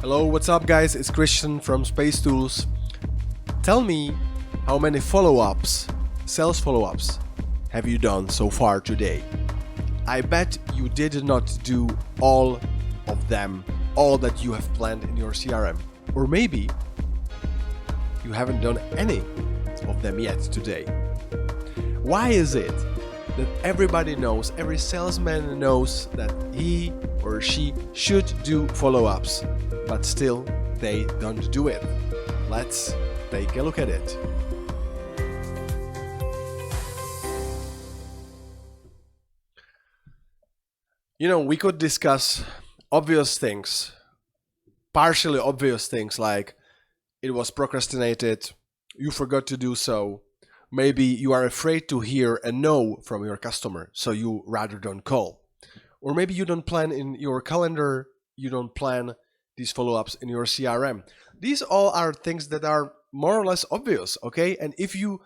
Hello, what's up guys? It's Christian from SPACETOOLS. Tell me how many follow-ups, sales follow-ups, have you done so far today? I bet you did not do all of them, all that you have planned in your CRM. Or maybe you haven't done any of them yet today. Why is it that everybody knows, every salesman knows that he or she should do follow-ups, but still they don't do it? Let's take a look at it. We could discuss obvious things, partially obvious things like it was procrastinated, you forgot to do so, maybe you are afraid to hear a no from your customer, so you rather don't call. Or maybe you don't plan in your calendar, you don't plan these follow-ups in your CRM. These all are things that are more or less obvious, okay? And if you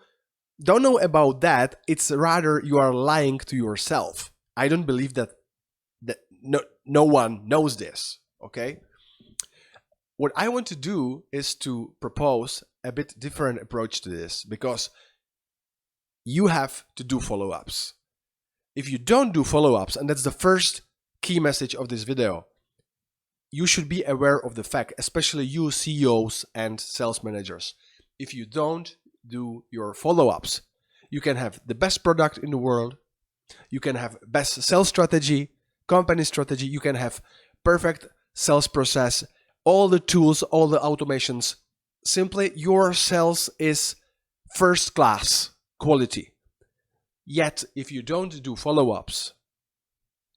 don't know about that, it's rather you are lying to yourself. I don't believe that no one knows this, okay? What I want to do is to propose a bit different approach to this, because you have to do follow-ups. If you don't do follow-ups, and that's the first key message of this video, you should be aware of the fact, especially you CEOs and sales managers, if you don't do your follow-ups, you can have the best product in the world, you can have best sales strategy, company strategy, you can have perfect sales process, all the tools, all the automations. Simply, your sales is first class quality. Yet, if you don't do follow-ups,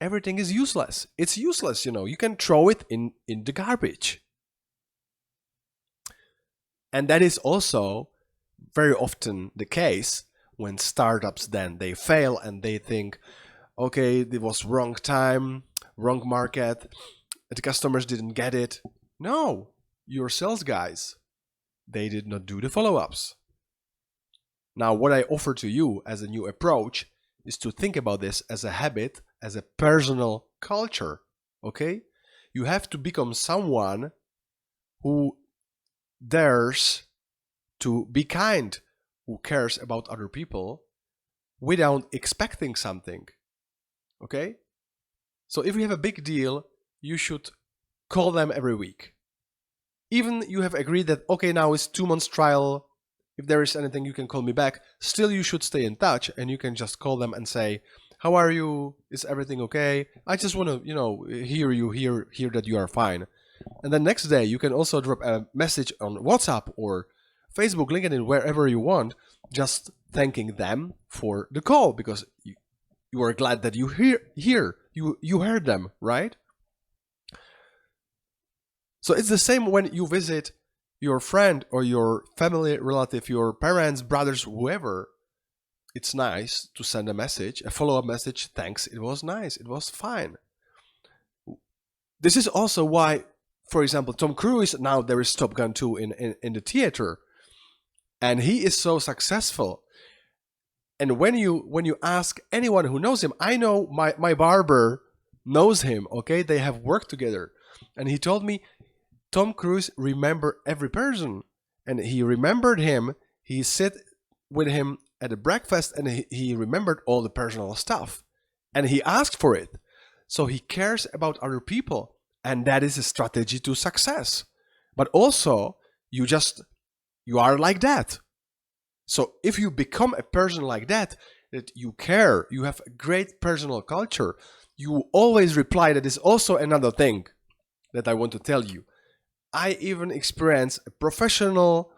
everything is useless. It's useless, you can throw it in the garbage. And that is also very often the case when startups then they fail and they think, okay, it was wrong time, wrong market, the customers didn't get it. No, your sales guys, they did not do the follow-ups. Now, what I offer to you as a new approach is to think about this as a habit, as a personal culture, okay? You have to become someone who dares to be kind, who cares about other people without expecting something, okay? So if you have a big deal, you should call them every week. Even you have agreed that, okay, now it's 2 months trial, if there is anything you can call me back, still you should stay in touch and you can just call them and say, how are you? Is everything okay? I just want to, hear that you are fine. And then next day you can also drop a message on WhatsApp or Facebook, LinkedIn, wherever you want, just thanking them for the call because you are glad that you heard them, right? So it's the same when you visit your friend or your family relative, your parents, brothers, whoever. It's nice to send a message, a follow-up message. Thanks, it was nice, it was fine. This is also why, for example, Tom Cruise, now there is Top Gun 2 in the theater, and he is so successful. And when you ask anyone who knows him, I know my barber knows him, okay? They have worked together. And he told me, Tom Cruise remembered every person. And he remembered him, he sat with him at a breakfast and he remembered all the personal stuff. And he asked for it. So he cares about other people. And that is a strategy to success. But also, you are like that. So if you become a person like that you care, you have a great personal culture, you always reply. That is also another thing that I want to tell you. I even experience professional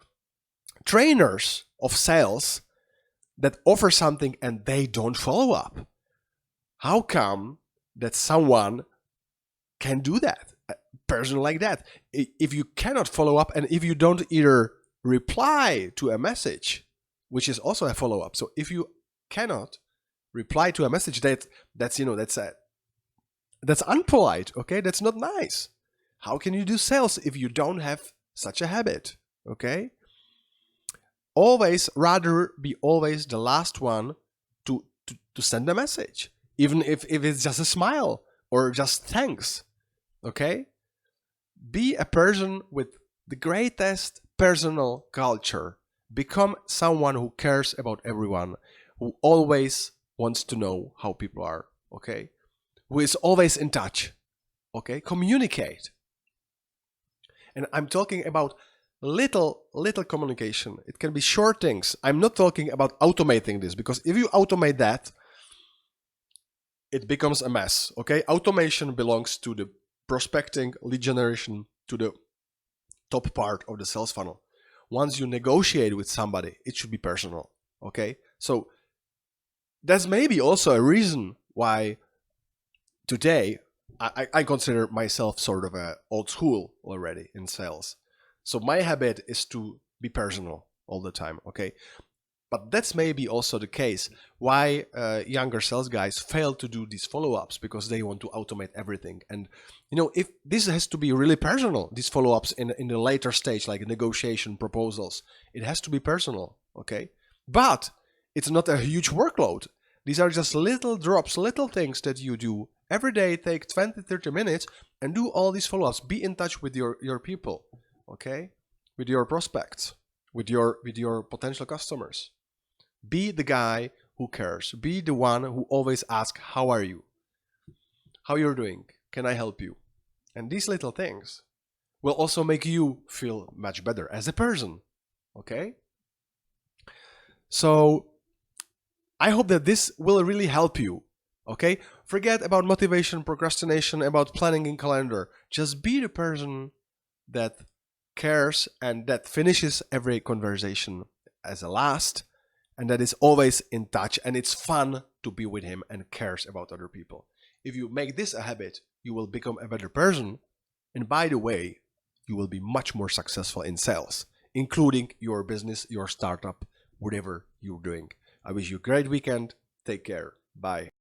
trainers of sales that offer something and they don't follow up. How come that someone can do that? A person like that. If you cannot follow up and if you don't either reply to a message, which is also a follow-up. So if you cannot reply to a message, that's unpolite, okay? That's not nice. How can you do sales if you don't have such a habit, okay? Always rather be always the last one to send a message, even if it's just a smile or just thanks, okay? Be a person with the greatest personal culture. Become someone who cares about everyone, who always wants to know how people are, okay? Who is always in touch, okay? Communicate. And I'm talking about little communication. It can be short things. I'm not talking about automating this, because if you automate that, it becomes a mess, okay? Automation belongs to the prospecting, lead generation, to the top part of the sales funnel. Once you negotiate with somebody, it should be personal, okay? So that's maybe also a reason why today I consider myself sort of a old school already in sales. So my habit is to be personal all the time, okay? But that's maybe also the case why younger sales guys fail to do these follow-ups, because they want to automate everything. And if this has to be really personal, these follow-ups in the later stage, like negotiation, proposals, it has to be personal, okay? But it's not a huge workload. These are just little drops, little things that you do every day. Take 20-30 minutes and do all these follow-ups. Be in touch with your people, okay? With your prospects, with your potential customers. Be the guy who cares. Be the one who always asks, how are you? How you're doing? Can I help you? And these little things will also make you feel much better as a person, okay? So I hope that this will really help you, okay? Forget about motivation, procrastination, about planning in calendar. Just be the person that cares and that finishes every conversation as a last, and that is always in touch, and it's fun to be with him and cares about other people. If you make this a habit, you will become a better person. And by the way, you will be much more successful in sales, including your business, your startup, whatever you're doing. I wish you a great weekend. Take care. Bye.